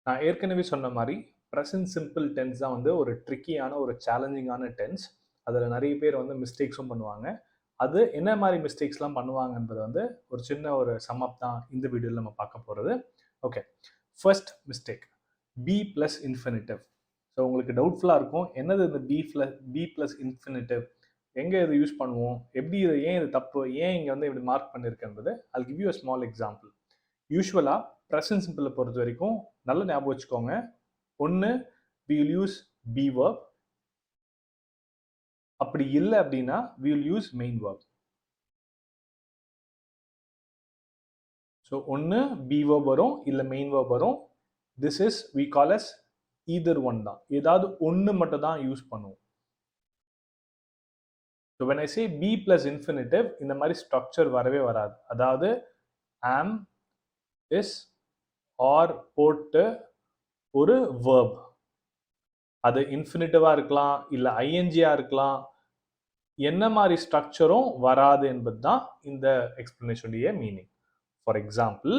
நான் ஏற்கனவே சொன்ன மாதிரி ப்ரெசன்ட் சிம்பிள் டென்ஸ் தான் வந்து ஒரு ட்ரிக்கியான ஒரு சேலஞ்சிங்கான டென்ஸ். அதில் நிறைய பேர் வந்து மிஸ்டேக்ஸும் பண்ணுவாங்க. அது என்ன மாதிரி மிஸ்டேக்ஸ்லாம் பண்ணுவாங்கன்றது வந்து ஒரு சின்ன ஒரு சம்மப் தான் இந்த வீடியோவில் நம்ம பார்க்க போகிறது. Okay, first mistake be plus infinitive. So உங்களுக்கு டவுட்ஃபுல்லாக இருக்கும், என்னது இந்த பி ப்ளஸ் இன்ஃபினிட்டிவ், எங்கே இது யூஸ் பண்ணுவோம், எப்படி இது, ஏன் இது தப்பு, ஏன் இங்கே வந்து இப்படி மார்க் பண்ணியிருக்கேன்றது I'll give you a small example. யூஸ்வலாக ப்ரெசன்ட் சிம்பிளை பொறுத்த வரைக்கும் நல்ல ஞாபகம் வச்சுக்கோங்க. ஒன்று we will use be verb, அப்படி இல்லை அப்படின்னா we will use main verb. So ஒன்று be verb வரும், இல்லை main verb வரும். This is we call as either one தான். ஏதாவது ஒன்று மட்டும் தான் யூஸ் பண்ணுவோம். So when I say be plus infinitive, இந்த மாதிரி ஸ்ட்ரக்சர் வரவே வராது. அதாவது am, is, or போட்டு ஒரு verb, அது இன்ஃபினிட்டிவாக இருக்கலாம், இல்லை ஐஎன்ஜியாக இருக்கலாம், என்ன மாதிரி ஸ்ட்ரக்சரும் வராது என்பது தான் இந்த எக்ஸ்பிளனேஷனுடைய meaning. For example,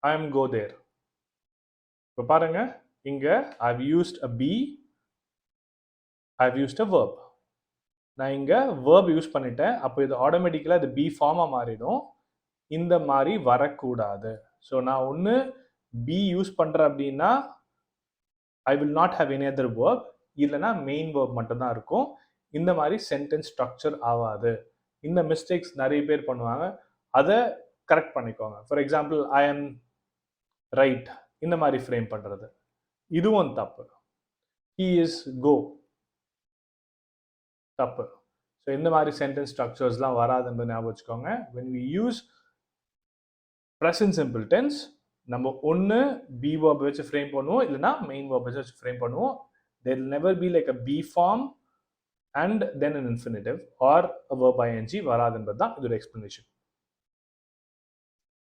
I am go there. இப்போ பாருங்க, இங்க I've used a be, I've used a verb. நான் இங்க verb யூஸ் பண்ணிட்டேன். அப்போ இது ஆட்டோமேட்டிக்கலாக இது பி ஃபார்மாக மாறிடும். இந்த மாதிரி வரக்கூடாது. ஸோ நான் ஒன்று பி யூஸ் பண்ணுறேன் அப்படின்னா I will not have any other verb, இல்லைனா மெயின் verb மட்டும்தான் இருக்கும். இந்த மாதிரி சென்டென்ஸ் ஸ்ட்ரக்சர் ஆகாது. இந்த மிஸ்டேக்ஸ் நிறைய பேர் பண்ணுவாங்க, அதை கரெக்ட் பண்ணிக்கோங்க. For example, I am right, இந்த மாதிரி ஃப்ரேம் பண்ணுறது இதுவும் தப்பு. ஹீ இஸ் கோ, தப்பு. ஸோ இந்த மாதிரி சென்டென்ஸ் ஸ்ட்ரக்சர்ஸ்லாம் வராது என்பதை ஞாபகம் வச்சுக்கோங்க. when we use present simple tense, நம்ம ஒன்று பி verb வச்சு ஃப்ரேம் பண்ணுவோம், இல்லைனா மெயின் verb வச்சு ஃப்ரேம் பண்ணுவோம். there will never be like a be form and then an infinitive or a verb ing வராது என்பது தான் இதோட எக்ஸ்பிளனேஷன்.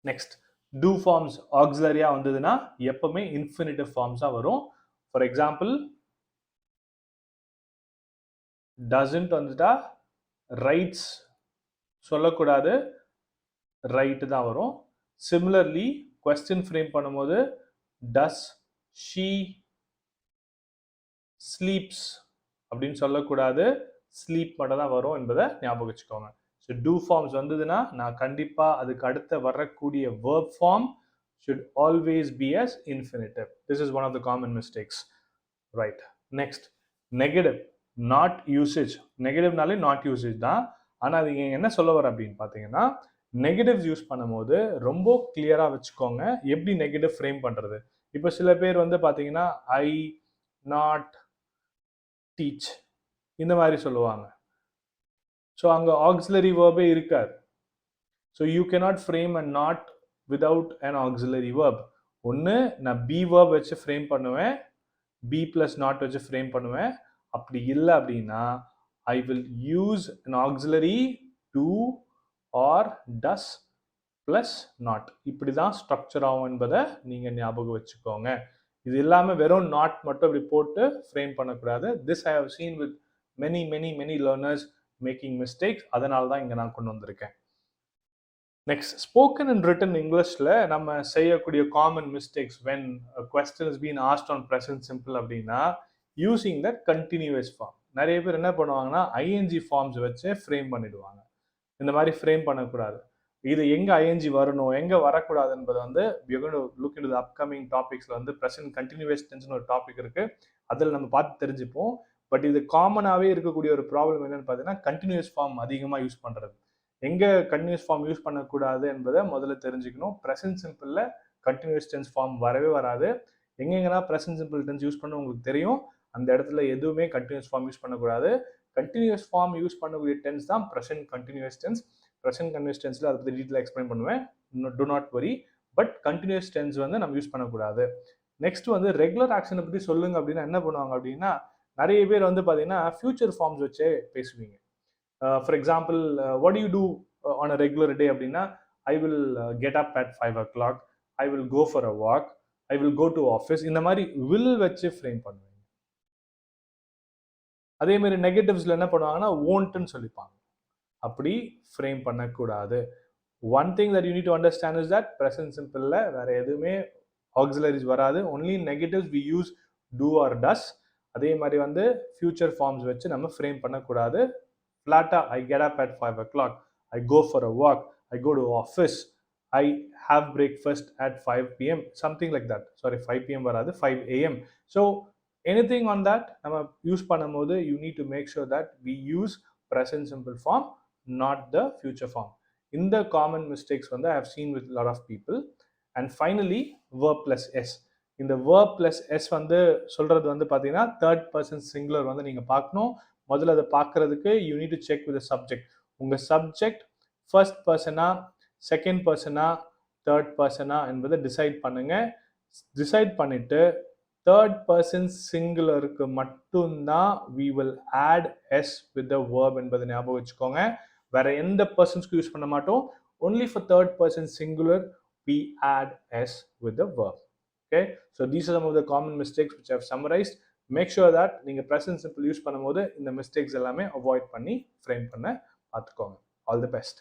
நெக்ஸ்ட், do forms ஆக்ஸிலரியா வந்ததுன்னா எப்பவுமே இன்ஃபினிட்டிவ் ஃபார்ம்ஸ் தான் வரும். ஃபார் எக்ஸாம்பிள், doesn't வந்துட்டா ரைட்ஸ் சொல்லக்கூடாது, ரைட் தான் வரும். சிமிலர்லி கொஸ்டின் ஃப்ரேம் பண்ணும்போது டஸ் ஷீ ஸ்லீப்ஸ் அப்படின்னு சொல்லக்கூடாது, ஸ்லீப் மட்டும் தான் வரும் என்பதை ஞாபகம் வச்சுக்கோங்க. ஸோ டூ ஃபார்ம்ஸ் வந்ததுன்னா நான் கண்டிப்பாக அதுக்கு அடுத்த வரக்கூடிய verb form should always be as infinitive. This is one of the common mistakes. Right. Next, negative, not usage. நெகட்டிவ்னாலே நாட் யூசேஜ் தான். ஆனால் அது என்ன சொல்ல வர அப்படின்னு பார்த்தீங்கன்னா, நெகட்டிவ்ஸ் யூஸ் பண்ணும்போது ரொம்ப கிளியராக வச்சுக்கோங்க எப்படி நெகட்டிவ் ஃப்ரேம் பண்ணுறது. இப்போ சில பேர் வந்து பார்த்தீங்கன்னா ஐ நாட் டீச் இந்த மாதிரி சொல்லுவாங்க. ஸோ அங்கே ஆக்ஸிலரி வேர்பே இருக்காது. So you cannot frame a not without an auxiliary verb. ஒன்று நான் பி வேர்ப் வச்சு ஃப்ரேம் பண்ணுவேன், பி ப்ளஸ் நாட் வச்சு ஃப்ரேம் பண்ணுவேன். அப்படி இல்லை அப்படின்னா I will use an auxiliary do or does plus not. இப்படி தான் ஸ்ட்ரக்சர் ஆகும் என்பதை நீங்கள் ஞாபகம் வச்சுக்கோங்க. இது இல்லாமல் வெறும் நாட் மட்டும் இப்படி போட்டு ஃப்ரேம் பண்ணக்கூடாது. This I have seen with many learners making mistakes. அதனால தான் இங்கே நான் கொண்டு வந்திருக்கேன். நெக்ஸ்ட், ஸ்போக்கன் அண்ட் ரிட்டன் இங்கிலீஷில் நம்ம செய்யக்கூடிய common mistakes when question is been asked on present simple அப்படின்னா யூசிங் தட் கண்டினியூஸ் ஃபார்ம். நிறைய பேர் என்ன பண்ணுவாங்கன்னா ஐஎன்ஜி ஃபார்ம்ஸ் வச்சு ஃப்ரேம் பண்ணிடுவாங்க. இந்த மாதிரி ஃப்ரேம் பண்ணக்கூடாது. இது எங்கே ஐஎன்ஜி வரணும், எங்கே வரக்கூடாது என்பது வந்து லுக் இன்டு தி அப்கமிங் டாபிக்ஸில் வந்து ப்ரெசன்ட் கண்டினியூஸ் டென்ஸ்னு ஒரு டாபிக் இருக்குது, அதில் நம்ம பார்த்து தெரிஞ்சுப்போம். பட் இது காமனாகவே இருக்கக்கூடிய ஒரு ப்ராப்ளம் என்னன்னு பார்த்தீங்கன்னா கண்டினியூஸ் ஃபார்ம் அதிகமாக யூஸ் பண்ணுறது. எங்கே கண்டினியூஸ் ஃபார்ம் யூஸ் பண்ணக்கூடாது என்பதை முதல்ல தெரிஞ்சுக்கணும். ப்ரெசன்ட் சிம்பிளில் கண்டினியூஸ் டென்ஸ் ஃபார்ம் வரவே வராது. எங்கெங்கன்னா ப்ரெசன்ட் சிம்பிள் டென்ஸ் யூஸ் பண்ண உங்களுக்கு தெரியும், அந்த இடத்துல எதுவுமே கண்டினியூஸ் ஃபார்ம் யூஸ் பண்ணக்கூடாது. கண்டினியூஸ் ஃபார்ம் யூஸ் பண்ணக்கூடிய டென்ஸ் தான் present continuous tense. Present continuous டென்ஸில் அதை பற்றி டீட்டெயிலாக எக்ஸ்பிளைன் பண்ணுவேன், do not worry. But continuous tense வந்து நம்ம யூஸ் பண்ணக்கூடாது. நெக்ஸ்ட் வந்து ரெகுலர் ஆக்ஷனை பற்றி சொல்லுங்க அப்படின்னா என்ன பண்ணுவாங்க அப்படின்னா, நிறைய பேர் வந்து பார்த்தீங்கன்னா ஃபியூச்சர் ஃபார்ம்ஸ் வச்சே பேசுவீங்க. For example, what do you do on a regular day அப்படின்னா I will get up at 5 o'clock, I will go for a walk, I will go to office. இந்த மாதிரி வில் வச்சு ஃப்ரேம் பண்ணுவீங்க. அதே மாதிரி நெகட்டிவ்ஸில் என்ன பண்ணுவாங்கன்னா ஓன்ட்டுன்னு சொல்லிப்பாங்க. அப்படி ஃப்ரேம் பண்ணக்கூடாது. One thing that you need to understand is that present simple la வேற எதுவுமே auxiliaries வராது. only negatives we use do or does. அதே மாதிரி வந்து future forms வச்சு நம்ம frame பண்ணக்கூடாது. flatta I get up at 5 o'clock, I go for a walk, I go to office, I have breakfast at 5 p.m. something like that. Sorry, 5 p.m. வராது, 5 a.m. So anything on that நம்ம use பண்ணும்போது you need to make sure that we use present simple form, not the future form. In the common mistakes வந்து I have seen with a lot of people. And finally verb plus s. இந்த verb plus s வந்து சொல்றது வந்து பார்த்தீங்கன்னா third person singular வந்து நீங்க பார்க்கணும். முதல்ல அதை பார்க்கறதுக்கு you need to check with the subject. உங்க subject first personா second personா third personா என்பதை டிசைட் பண்ணுங்க. டிசைட் பண்ணிட்டு third person singularக்கு மட்டும்தான் we will add s with the verb என்பதை ஞாபகம் வச்சுக்கோங்க. வேற எந்த பர்சன்ஸ்க்கு யூஸ் பண்ண மாட்டோம். only for third person singular we add s with the verb. Okay, so these are some of the common mistakes which I have summarized. Make sure that நீங்க present simple use பண்ணும்போது இந்த mistakes எல்லாமே avoid பண்ணி frame பண்ண பார்த்துக்கோங்க. All the best.